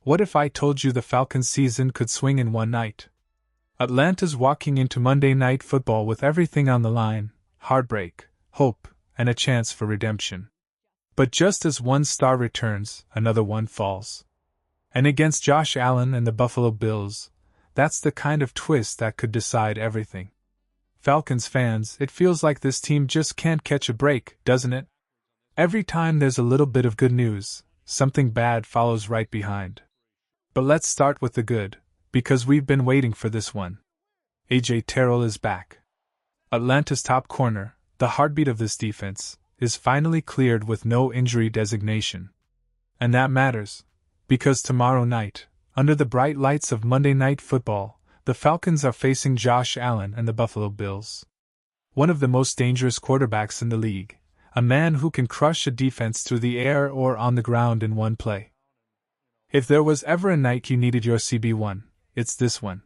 What if I told you the Falcons' season could swing in one night? Atlanta's walking into Monday Night Football with everything on the line: heartbreak, hope, and a chance for redemption. But just as one star returns, another one falls. And against Josh Allen and the Buffalo Bills, that's the kind of twist that could decide everything. Falcons fans, it feels like this team just can't catch a break, doesn't it? Every time there's a little bit of good news, something bad follows right behind. But let's start with the good, because we've been waiting for this one. A.J. Terrell is back. Atlanta's top corner, the heartbeat of this defense, is finally cleared with no injury designation. And that matters, because tomorrow night, under the bright lights of Monday Night Football, the Falcons are facing Josh Allen and the Buffalo Bills. One of the most dangerous quarterbacks in the league, a man who can crush a defense through the air or on the ground in one play. If there was ever a night you needed your CB1, it's this one.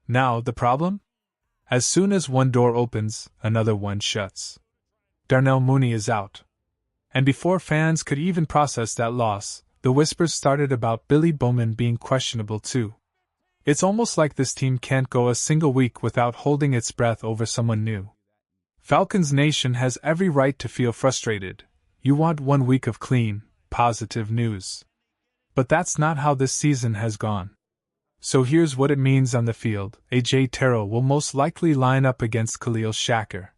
Now, the problem? As soon as one door opens, another one shuts. Darnell Mooney is out. And before fans could even process that loss, the whispers started about Billy Bowman being questionable too. It's almost like this team can't go a single week without holding its breath over someone new. Falcons Nation has every right to feel frustrated. You want 1 week of clean, positive news. But that's not how this season has gone. So here's what it means on the field. A.J. Terrell will most likely line up against Khalil Shakir,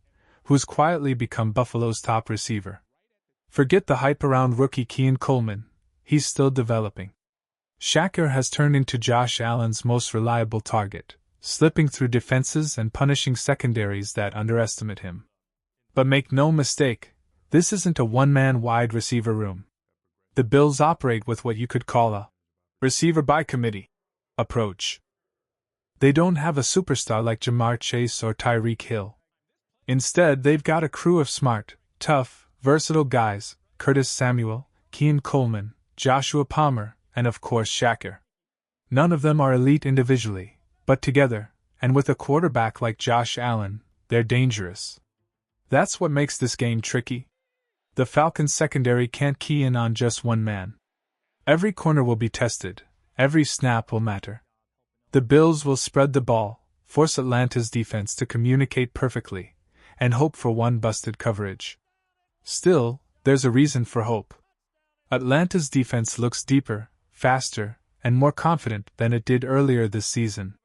who's quietly become Buffalo's top receiver. Forget the hype around rookie Keon Coleman, he's still developing. Shakir has turned into Josh Allen's most reliable target, slipping through defenses and punishing secondaries that underestimate him. But make no mistake, this isn't a one-man wide receiver room. The Bills operate with what you could call a receiver by committee approach. They don't have a superstar like Jamar Chase or Tyreek Hill. Instead, they've got a crew of smart, tough, versatile guys: Curtis Samuel, Keon Coleman, Joshua Palmer, and of course Shakir. None of them are elite individually, but together, and with a quarterback like Josh Allen, they're dangerous. That's what makes this game tricky. The Falcons secondary can't key in on just one man. Every corner will be tested, every snap will matter. The Bills will spread the ball, force Atlanta's defense to communicate perfectly, and hope for one busted coverage. Still, there's a reason for hope. Atlanta's defense looks deeper, faster, and more confident than it did earlier this season.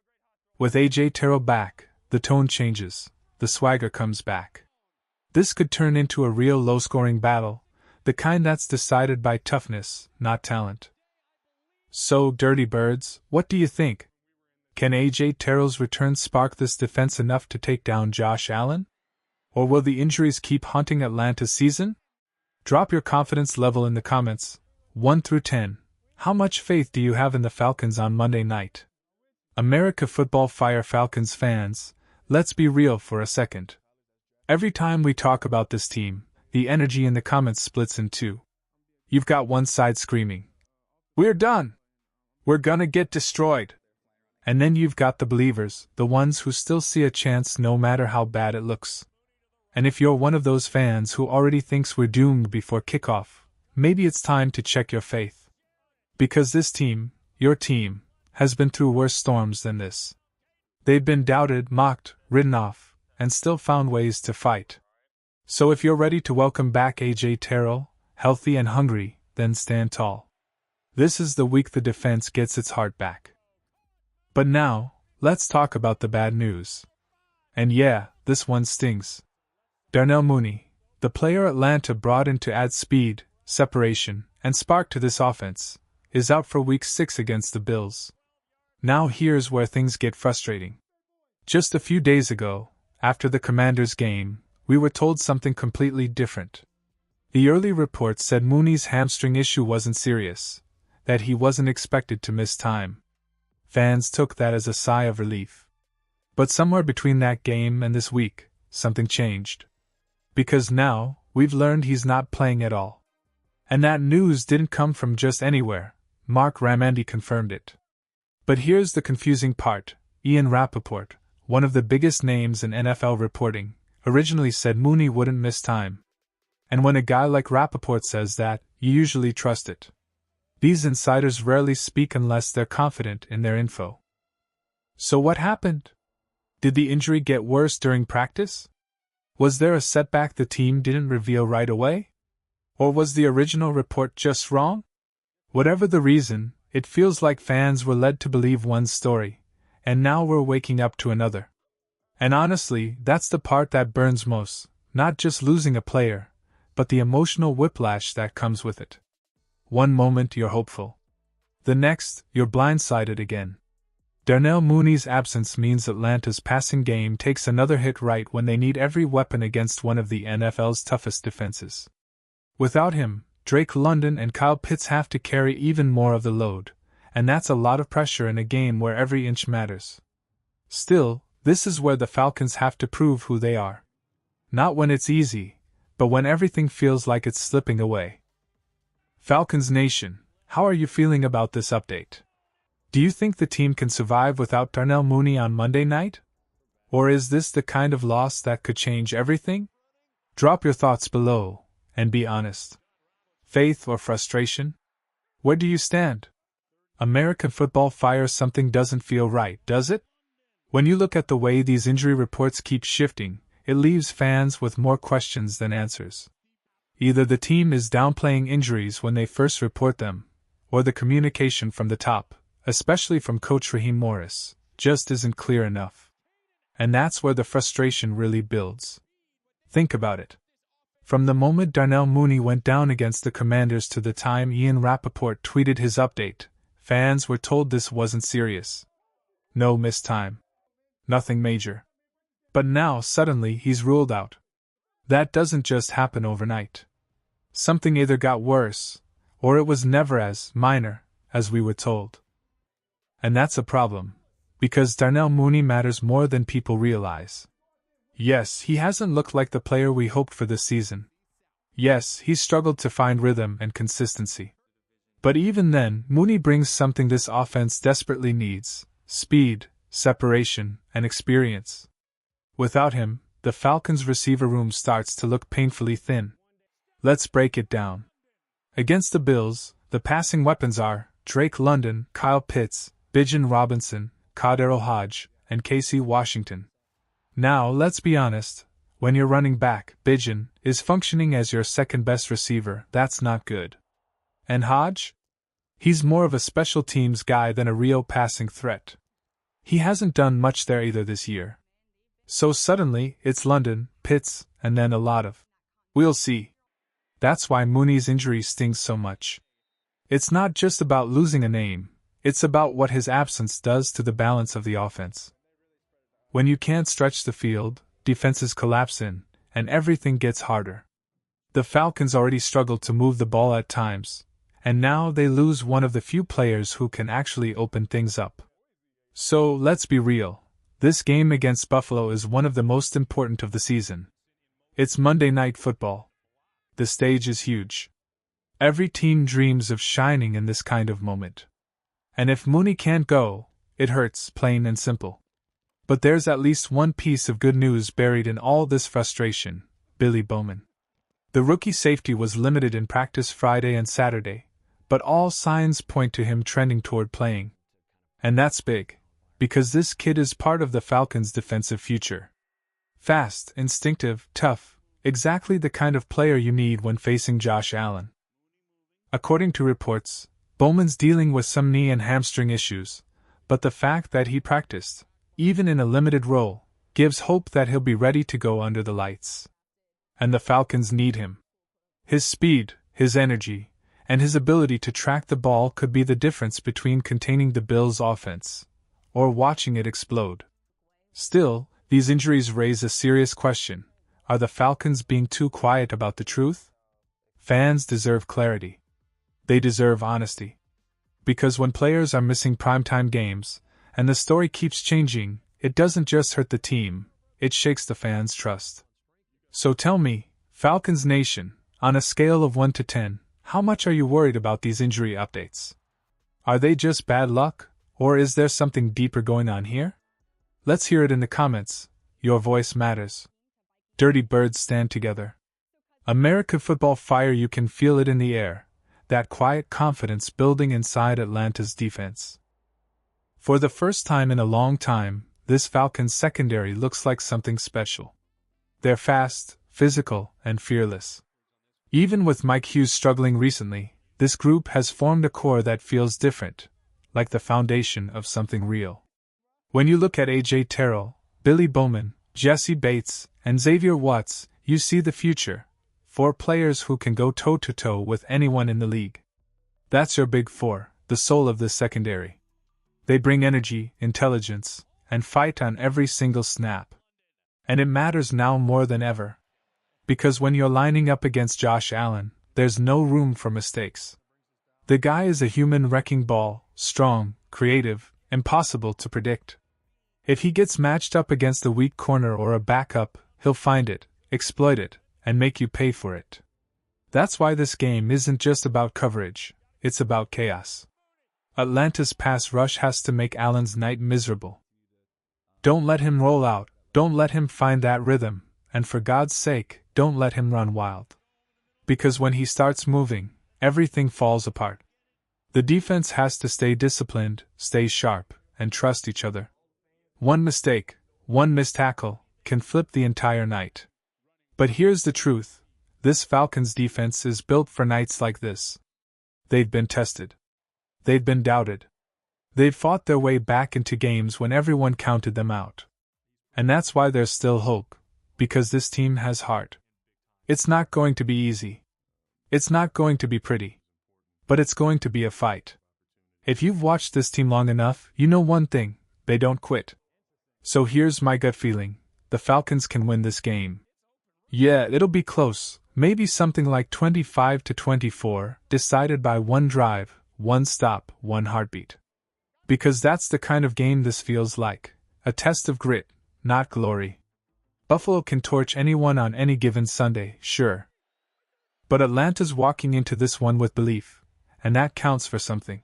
With A.J. Terrell back, the tone changes, the swagger comes back. This could turn into a real low-scoring battle, the kind that's decided by toughness, not talent. So, Dirty Birds, what do you think? Can A.J. Terrell's return spark this defense enough to take down Josh Allen? Or will the injuries keep haunting Atlanta's season? Drop your confidence level in the comments, 1 through 10. How much faith do you have in the Falcons on Monday night? America Football Fire Falcons fans, let's be real for a second. Every time we talk about this team, the energy in the comments splits in two. You've got one side screaming, "We're done! We're gonna get destroyed!" And then you've got the believers, the ones who still see a chance no matter how bad it looks. And if you're one of those fans who already thinks we're doomed before kickoff, maybe it's time to check your faith. Because this team, your team, has been through worse storms than this. They've been doubted, mocked, written off, and still found ways to fight. So if you're ready to welcome back A.J. Terrell, healthy and hungry, then stand tall. This is the week the defense gets its heart back. But now, let's talk about the bad news. And yeah, this one stings. Darnell Mooney, the player Atlanta brought in to add speed, separation, and spark to this offense, is out for Week 6 against the Bills. Now here's where things get frustrating. Just a few days ago, after the Commanders game, we were told something completely different. The early reports said Mooney's hamstring issue wasn't serious, that he wasn't expected to miss time. Fans took that as a sigh of relief. But somewhere between that game and this week, something changed. Because now, we've learned he's not playing at all. And that news didn't come from just anywhere. Mark Ramandy confirmed it. But here's the confusing part. Ian Rappaport, one of the biggest names in NFL reporting, originally said Mooney wouldn't miss time. And when a guy like Rappaport says that, you usually trust it. These insiders rarely speak unless they're confident in their info. So what happened? Did the injury get worse during practice? Was there a setback the team didn't reveal right away? Or was the original report just wrong? Whatever the reason, it feels like fans were led to believe one story, and now we're waking up to another. And honestly, that's the part that burns most, not just losing a player, but the emotional whiplash that comes with it. One moment you're hopeful. The next, you're blindsided again. Darnell Mooney's absence means Atlanta's passing game takes another hit right when they need every weapon against one of the NFL's toughest defenses. Without him, Drake London and Kyle Pitts have to carry even more of the load, and that's a lot of pressure in a game where every inch matters. Still, this is where the Falcons have to prove who they are. Not when it's easy, but when everything feels like it's slipping away. Falcons Nation, how are you feeling about this update? Do you think the team can survive without Darnell Mooney on Monday night? Or is this the kind of loss that could change everything? Drop your thoughts below, and be honest. Faith or frustration? Where do you stand? American football fires something doesn't feel right, does it? When you look at the way these injury reports keep shifting, it leaves fans with more questions than answers. Either the team is downplaying injuries when they first report them, or the communication from the top, especially from Coach Raheem Morris, just isn't clear enough. And that's where the frustration really builds. Think about it. From the moment Darnell Mooney went down against the Commanders to the time Ian Rappaport tweeted his update, fans were told this wasn't serious. No missed time. Nothing major. But now suddenly he's ruled out. That doesn't just happen overnight. Something either got worse, or it was never as minor as we were told. And that's a problem, because Darnell Mooney matters more than people realize. Yes, he hasn't looked like the player we hoped for this season. Yes, he's struggled to find rhythm and consistency. But even then, Mooney brings something this offense desperately needs: speed, separation, and experience. Without him, the Falcons' receiver room starts to look painfully thin. Let's break it down. Against the Bills, the passing weapons are Drake London, Kyle Pitts, Bijan Robinson, Cordero Hodge, and Casey Washington. Now, let's be honest, when your running back, Bijan, is functioning as your second-best receiver, that's not good. And Hodge? He's more of a special teams guy than a real passing threat. He hasn't done much there either this year. So suddenly, it's London, Pitts, and then a lot of "we'll see." That's why Mooney's injury stings so much. It's not just about losing a name, it's about what his absence does to the balance of the offense. When you can't stretch the field, defenses collapse in, and everything gets harder. The Falcons already struggled to move the ball at times, and now they lose one of the few players who can actually open things up. So, let's be real. This game against Buffalo is one of the most important of the season. It's Monday Night Football. The stage is huge. Every team dreams of shining in this kind of moment. And if Mooney can't go, it hurts, plain and simple. But there's at least one piece of good news buried in all this frustration: Billy Bowman. The rookie safety was limited in practice Friday and Saturday, but all signs point to him trending toward playing. And that's big, because this kid is part of the Falcons' defensive future. Fast, instinctive, tough, exactly the kind of player you need when facing Josh Allen. According to reports, Bowman's dealing with some knee and hamstring issues, but the fact that he practiced, even in a limited role, gives hope that he'll be ready to go under the lights. And the Falcons need him. His speed, his energy, and his ability to track the ball could be the difference between containing the Bills' offense or watching it explode. Still, these injuries raise a serious question: are the Falcons being too quiet about the truth? Fans deserve clarity. They deserve honesty. Because when players are missing primetime games, and the story keeps changing, it doesn't just hurt the team, it shakes the fans' trust. So tell me, Falcons Nation, on a scale of 1 to 10, how much are you worried about these injury updates? Are they just bad luck, or is there something deeper going on here? Let's hear it in the comments. Your voice matters. Dirty birds stand together. America football fire, you can feel it in the air. that quiet confidence building inside Atlanta's defense. For the first time in a long time, this Falcons secondary looks like something special. They're fast, physical, and fearless. Even with Mike Hughes struggling recently, this group has formed a core that feels different, like the foundation of something real. When you look at A.J. Terrell, Billy Bowman, Jesse Bates, and Xavier Watts, you see the future. 4 players who can go toe-to-toe with anyone in the league. That's your big 4, the soul of this secondary. They bring energy, intelligence, and fight on every single snap. And it matters now more than ever. Because when you're lining up against Josh Allen, there's no room for mistakes. The guy is a human wrecking ball, strong, creative, impossible to predict. If he gets matched up against a weak corner or a backup, he'll find it, exploit it, and make you pay for it. That's why this game isn't just about coverage, it's about chaos. Atlanta's pass rush has to make Allen's night miserable. Don't let him roll out, don't let him find that rhythm, and for God's sake, don't let him run wild. Because when he starts moving, everything falls apart. The defense has to stay disciplined, stay sharp, and trust each other. One mistake, one missed tackle, can flip the entire night. But here's the truth, this Falcons defense is built for nights like this. They've been tested. They've been doubted. They've fought their way back into games when everyone counted them out. And that's why there's still hope, because this team has heart. It's not going to be easy. It's not going to be pretty. But it's going to be a fight. If you've watched this team long enough, you know one thing, they don't quit. So here's my gut feeling, the Falcons can win this game. Yeah, it'll be close, maybe something like 25-24, decided by one drive, one stop, one heartbeat. Because that's the kind of game this feels like, a test of grit, not glory. Buffalo can torch anyone on any given Sunday, sure. But Atlanta's walking into this one with belief, and that counts for something.